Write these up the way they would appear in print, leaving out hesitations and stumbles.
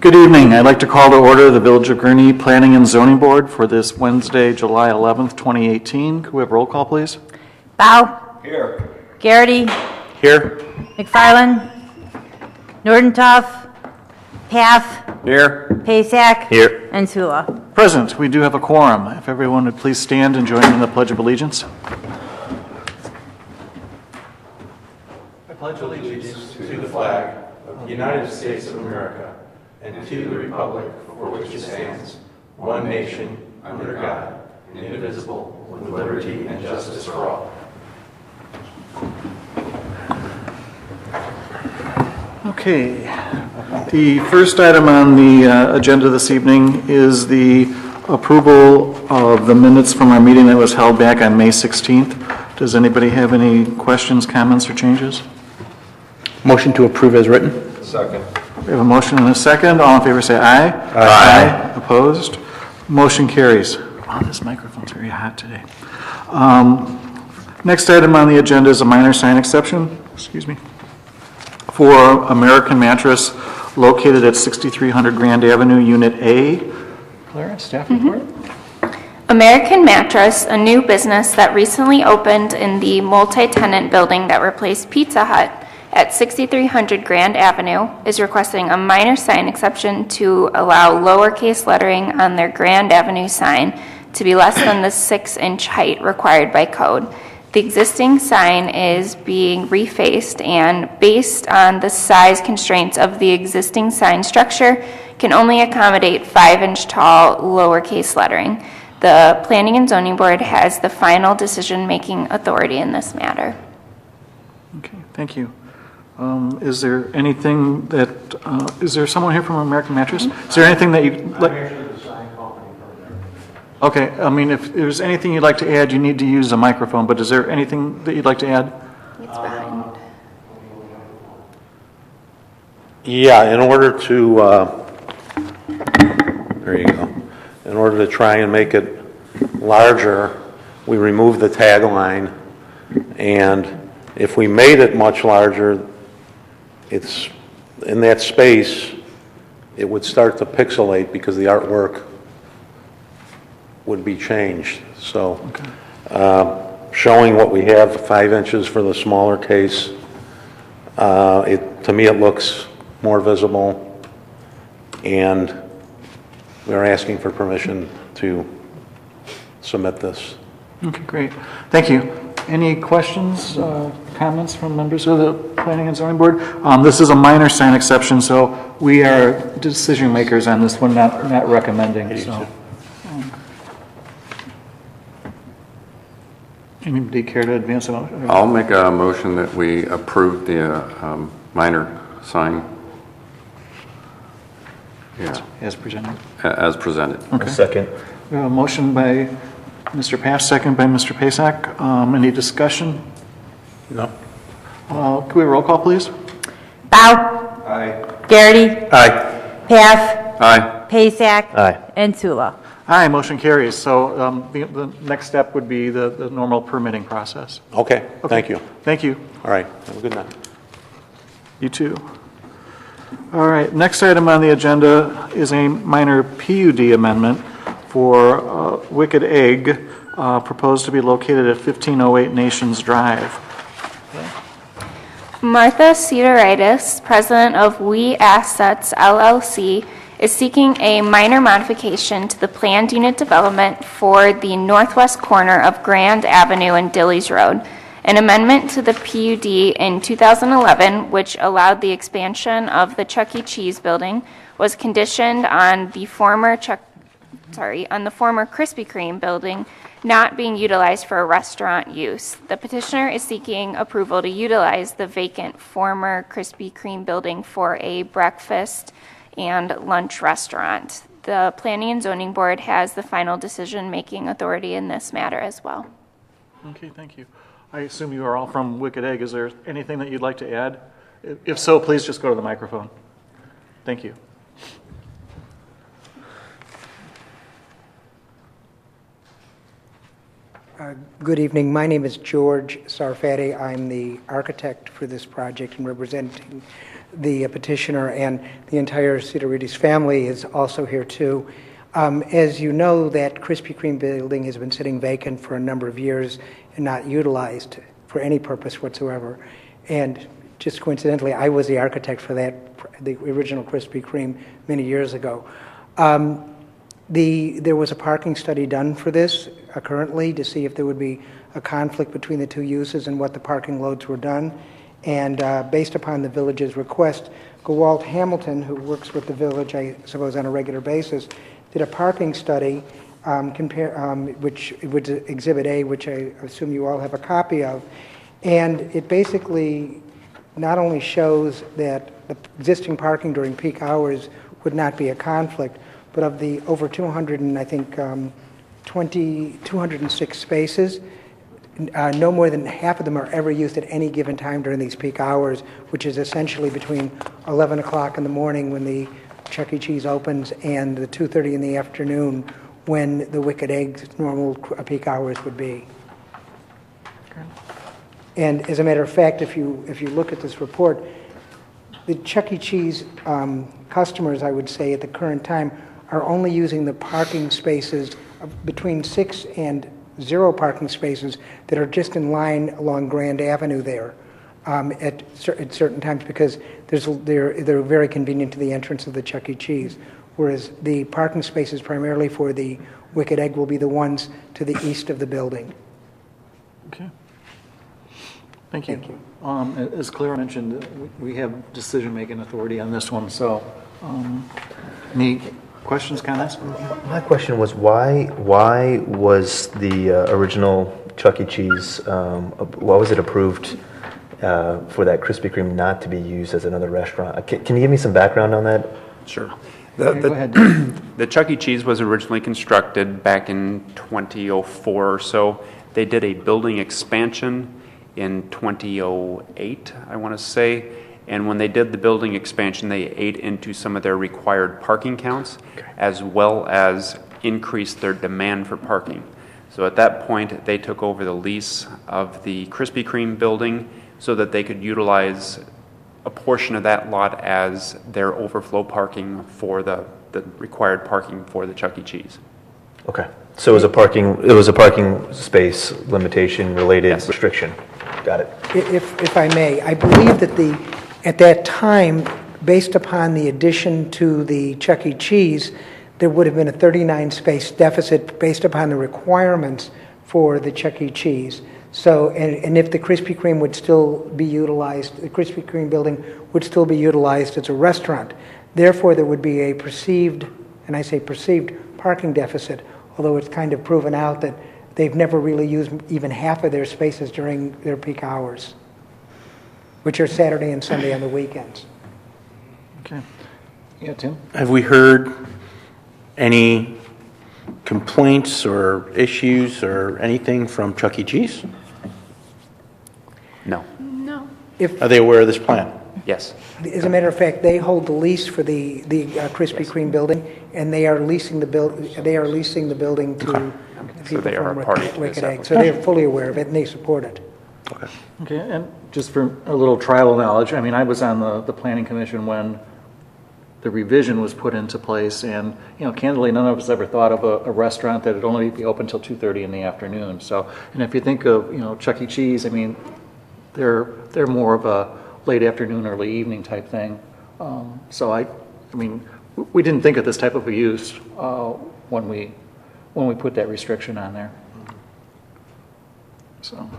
Good evening. I'd like to call to order the Village of Gurnee Planning and Zoning Board for this Wednesday, July 11th, 2018. Could we have roll call, please? Bow. Here. Garrity. Here. McFarland. Nordentoff. Paff. Here. Pasak. Here. And Sula. Present. We do have a quorum. If everyone would please stand and join in the Pledge of Allegiance. I pledge allegiance to the flag of the United States of America and to the republic for which it stands, one nation, under God, indivisible, with liberty and justice for all. Okay. The first item on the agenda this evening is the approval of the minutes from our meeting that was held back on May 16th. Does anybody have any questions, comments, or changes? Motion to approve as written. Second. We have a motion and a second. All in favor say aye. Aye. Opposed? Motion carries. Wow, this microphone's very hot today. Next item on the agenda is a minor sign exception, for American Mattress located at 6300 Grand Avenue, Unit A. Clara, staff report? American Mattress, a new business that recently opened in the multi-tenant building that replaced Pizza Hut at 6300 Grand Avenue, is requesting a minor sign exception to allow lowercase lettering on their Grand Avenue sign to be less than the 6-inch height required by code. The existing sign is being refaced and, based on the size constraints of the existing sign structure, can only accommodate 5-inch tall lowercase lettering. The Planning and Zoning Board has the final decision-making authority in this matter. Okay, thank you. Is there anything that, is there someone here from American Mattress? Is there anything that you... I'm actually the sign company for American. Okay, I mean, if there's anything you'd like to add, you need to use a microphone, but is there anything that you'd like to add? It's behind. Yeah, in order to, there you go. In order to try and make it larger, we removed the tagline, and if we made it much larger, it's in that space, it would start to pixelate because the artwork would be changed. So, showing what we have, 5 inches for the smaller case, to me it looks more visible, and we're asking for permission to submit this. Okay, great. Thank you. Any questions, comments from members of the Planning and Zoning Board? This is a minor sign exception, so we are decision makers on this one, not recommending. So, anybody care to advance a motion? I'll make a motion that we approve the minor sign. Yeah. As presented. As presented. Okay. Second. We have a motion by Mr. Paff, second by Mr. Pasak. Any discussion? No. Could we roll call, please? Bow. Aye. Garrity. Aye. Paff. Aye. Pasak. Aye. And Sula. Aye, motion carries. So the next step would be the normal permitting process. Okay, thank you. Thank you. All right, have a good night. You too. All right, next item on the agenda is a minor PUD amendment for Wicked Egg, proposed to be located at 1508 Nations Drive. Martha Sidoritis, president of We Assets LLC, is seeking a minor modification to the planned unit development for the northwest corner of Grand Avenue and Dilly's Road. An amendment to the PUD in 2011, which allowed the expansion of the Chuck E. Cheese building, was conditioned on the former Krispy Kreme building not being utilized for a restaurant use. The petitioner is seeking approval to utilize the vacant former Krispy Kreme building for a breakfast and lunch restaurant. The Planning and Zoning Board has the final decision-making authority in this matter as well. Okay, thank you. I assume you are all from Wicked Egg. Is there anything that you'd like to add? If so, please just go to the microphone. Thank you. Good evening. My name is George Sarfati. I'm the architect for this project and representing the petitioner, and the entire Cedar Ridge family is also here too. As you know, that Krispy Kreme building has been sitting vacant for a number of years and not utilized for any purpose whatsoever. And just coincidentally, I was the architect for the original Krispy Kreme many years ago. There was a parking study done for this currently to see if there would be a conflict between the two uses and what the parking loads were done. And based upon the village's request, Gowalt Hamilton, who works with the village, I suppose, on a regular basis, did a parking study, which was Exhibit A, which I assume you all have a copy of. And it basically not only shows that the existing parking during peak hours would not be a conflict, but of the over 200 and I think 206 spaces, no more than half of them are ever used at any given time during these peak hours, which is essentially between 11 o'clock in the morning when the Chuck E. Cheese opens and the 2:30 in the afternoon when the Wicked Egg's normal peak hours would be. And as a matter of fact, if you look at this report, the Chuck E. Cheese customers, I would say, at the current time are only using the parking spaces between 6 and 0 parking spaces that are just in line along Grand Avenue there at certain times because they're very convenient to the entrance of the Chuck E. Cheese, whereas the parking spaces primarily for the Wicked Egg will be the ones to the east of the building. Okay. Thank you. As Claire mentioned, we have decision-making authority on this one, so any questions, comments? My question was why was the original Chuck E. Cheese, why was it approved for that Krispy Kreme not to be used as another restaurant? Can you give me some background on that? Sure. Go ahead. The Chuck E. Cheese was originally constructed back in 2004 or so. They did a building expansion in 2008, I want to say. And when they did the building expansion, they ate into some of their required parking counts, as well as increased their demand for parking. So at that point, they took over the lease of the Krispy Kreme building so that they could utilize a portion of that lot as their overflow parking for the required parking for the Chuck E. Cheese. Okay. So it was a parking space limitation related restriction. Got it. If I may, I believe that at that time, based upon the addition to the Chuck E. Cheese, there would have been a 39-space deficit based upon the requirements for the Chuck E. Cheese. So, and if the Krispy Kreme would still be utilized, the Krispy Kreme building would still be utilized as a restaurant. Therefore, there would be a perceived, and I say perceived, parking deficit, although it's kind of proven out that they've never really used even half of their spaces during their peak hours, which are Saturday and Sunday on the weekends. Okay. Yeah, Tim? Have we heard any complaints or issues or anything from Chuck E. Cheese? No. Are they aware of this plan? Yes. As a matter of fact, they hold the lease for the Krispy Kreme building, and they are leasing the building to the So people they are from a party to Wicked this Egg. So they're fully aware of it, and they support it. Okay. Okay, and just for a little tribal knowledge, I mean, I was on the planning commission when the revision was put into place, and, you know, candidly, none of us ever thought of a restaurant that would only be open till 2:30 in the afternoon. So, and if you think of, you know, Chuck E. Cheese, I mean, they're more of a late afternoon, early evening type thing. So I mean, we didn't think of this type of a use when we put that restriction on there. So,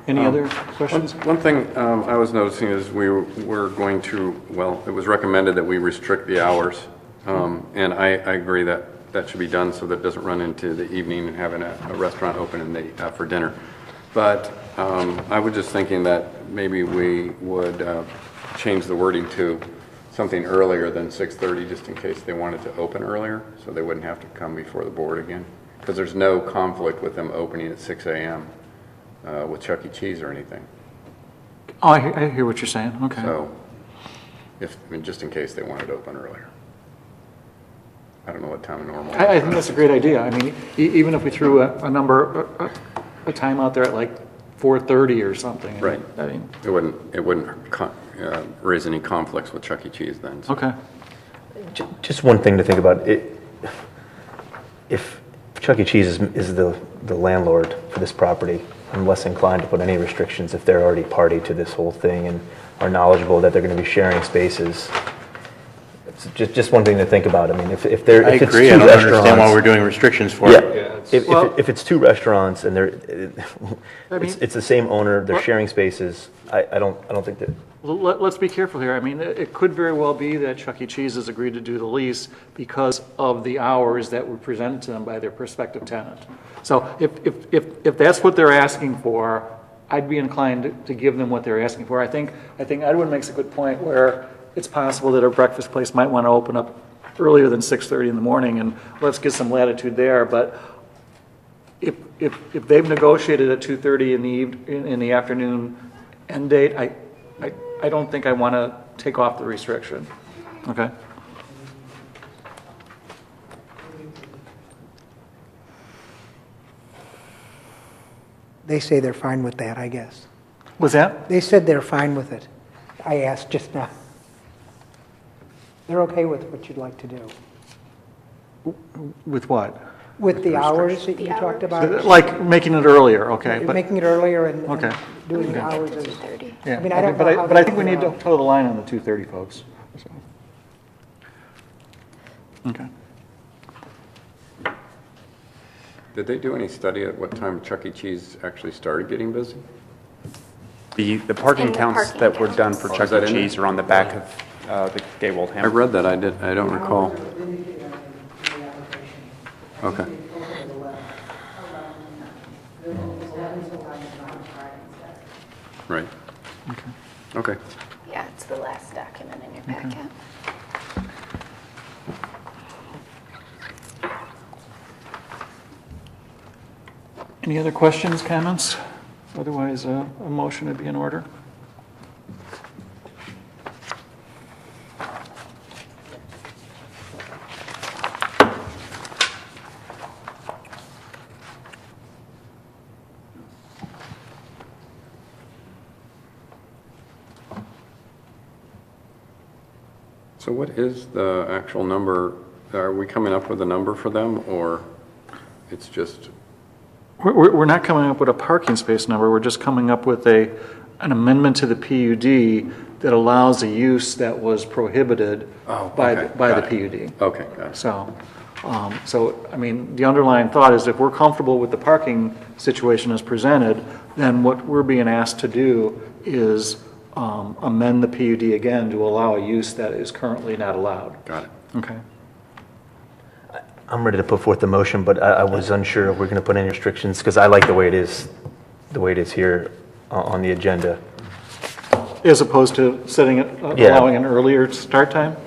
any other questions? One thing I was noticing is we were going to, well, it was recommended that we restrict the hours, and I agree that that should be done so that it doesn't run into the evening and having a restaurant open for dinner. But I was just thinking that maybe we would change the wording to something earlier than 6:30, just in case they wanted to open earlier, so they wouldn't have to come before the board again. Because there's no conflict with them opening at 6 a.m. With Chuck E. Cheese or anything. Oh, I hear what you're saying. Okay. So, just in case they wanted to open earlier. I don't know what time normal. I think that's a great idea. I mean, even if we threw a time out there at like 4:30 or something. Right. I mean, It wouldn't raise any conflicts with Chuck E. Cheese then. So. okay. Just one thing to think about. If Chuck E. Cheese is the landlord for this property, I'm less inclined to put any restrictions if they're already party to this whole thing and are knowledgeable that they're going to be sharing spaces. It's just one thing to think about. I mean, if it's two I agree, I don't understand why we're doing restrictions for Yeah, it. if it's two restaurants and I mean- it's the same owner, they're Well- sharing spaces, I don't think that, Let's be careful here. I mean, it could very well be that Chuck E. Cheese has agreed to do the lease because of the hours that were presented to them by their prospective tenant. So if that's what they're asking for, I'd be inclined to give them what they're asking for. I think Edwin makes a good point where it's possible that a breakfast place might want to open up earlier than 6:30 in the morning, and let's get some latitude there. But if they've negotiated at 2:30 in the afternoon end date, I don't think I want to take off the restriction. Okay? They say they're fine with that, I guess. Was that? They said they're fine with it. I asked just now. They're okay with what you'd like to do. With what? With the hours that you talked about? Like making it earlier, okay? But Making it earlier and Okay. doing the hours as... yeah, I mean, I don't know how but I they think we need to figure toe the line on the 2:30, folks. So. Okay. Did they do any study at what time Chuck E. Cheese actually started getting busy? The parking In the counts parking that were done for counts. Chuck Oh, is E. that in there? Cheese are on the back of the Gaywold I Hammer. read that, I don't recall. Okay. Right. Okay. Yeah, it's the last document in your packet. Any other questions, comments? Otherwise, a motion would be in order. So what is the actual number? Are we coming up with a number for them, or it's just, We're not coming up with a parking space number, we're just coming up with an amendment to the PUD that allows a use that was prohibited by okay, the got PUD. okay, got it. So, I mean, the underlying thought is if we're comfortable with the parking situation as presented, then what we're being asked to do is amend the PUD again to allow a use that is currently not allowed. Got it. Okay. I'm ready to put forth the motion, but I was unsure if we're going to put any restrictions, because I like the way it is here on the agenda. As opposed to setting it, Yeah. allowing an earlier start time?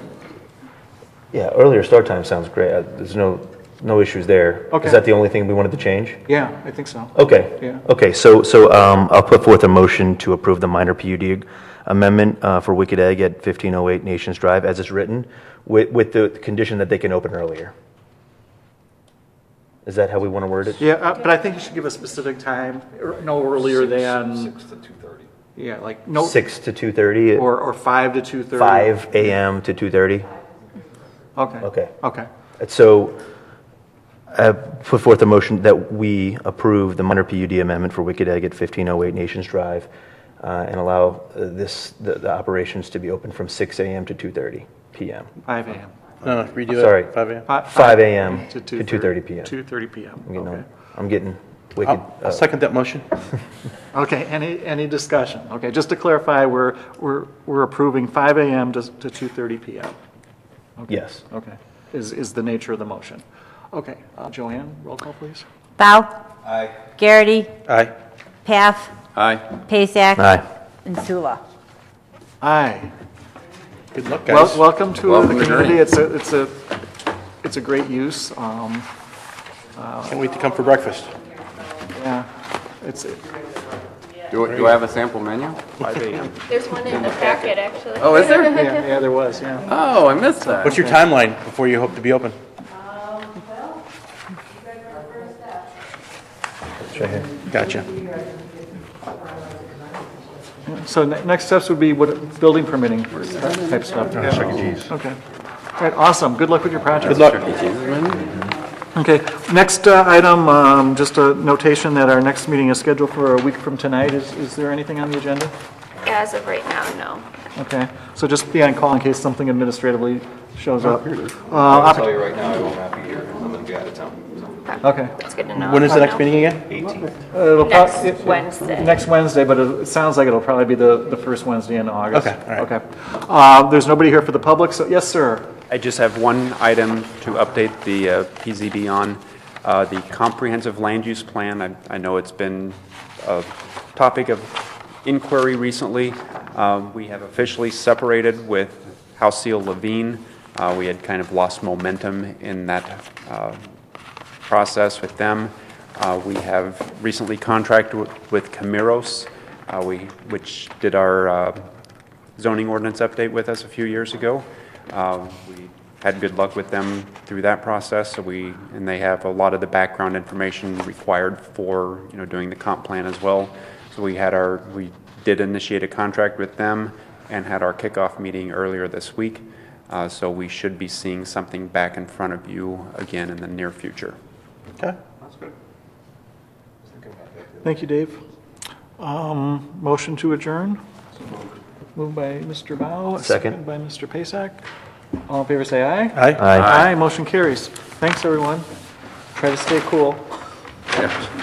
Yeah, earlier start time sounds great. There's no issues there. Okay. Is that the only thing we wanted to change? Yeah, I think so. Okay. Yeah. Okay, so I'll put forth a motion to approve the minor PUD amendment for Wicked Egg at 1508 Nations Drive as it's written, with the condition that they can open earlier. Is that how we want to word it? Yeah, but I think you should give a specific time, no earlier than... 6 to 2:30. Yeah, like no... 6 to 2:30? Or 5 to 2:30. 5 a.m. to 2:30? Okay. Okay. Okay. So I put forth a motion that we approve the minor PUD amendment for Wicked Egg at 1508 Nations Drive and allow the operations to be open from 6 a.m. to 2:30 p.m. 5 a.m. No, redo it. Sorry. 5 a.m. 5 a.m. to 2:30 2:30 p.m. 2:30 p.m. Okay. I'm getting wicked. I'll second that motion. Okay, any discussion? Okay, just to clarify, we're approving 5 a.m. to 2:30 p.m. Okay. Yes. Okay, is the nature of the motion. Okay, Joanne, roll call, please. Bow. Aye. Garrity. Aye. Paff. Aye. Pasak. Aye. And Sula. Aye. Good luck, guys. Welcome to Welcome the to community. It's a great use. Can't wait to come for breakfast. Yeah, it's Do I have a sample menu? 5 a.m. There's one in the packet, actually. Oh, is there? yeah, there was, yeah. Oh, I missed that. What's your timeline before you hope to be open? Gotcha. So next steps would be what, building permitting type stuff? Chuck E. Cheese. Okay. All right, awesome. Good luck with your project. Good luck. Okay, next item, just a notation that our next meeting is scheduled for a week from tonight. Is there anything on the agenda? As of right now, no. Okay, so just be on call in case something administratively shows up. I'll tell you right now, I will not be here. I'm going to be out of town. Okay. That's good to know. When is the I'll next know. meeting again? 18th. It'll prob- Next Wednesday. Next Wednesday, but it sounds like it'll probably be the first Wednesday in August. Okay, all right. Okay. There's nobody here for the public, so, yes, sir. I just have one item to update the PZB on, the comprehensive land use plan. I know it's been a topic of inquiry recently. We have officially separated with House Seal Levine. We had kind of lost momentum in that process with them. We have recently contracted with Camiros, which did our zoning ordinance update with us a few years ago. We had good luck with them through that process, and they have a lot of the background information required for doing the comp plan as well. So we did initiate a contract with them and had our kickoff meeting earlier this week. So we should be seeing something back in front of you again in the near future. Okay. Thank you, Dave. Motion to adjourn? Moved by Mr. Bao. Second. By Mr. Pasak. All in favor, say aye. Aye. Aye, motion carries. Thanks, everyone. Try to stay cool. Yeah.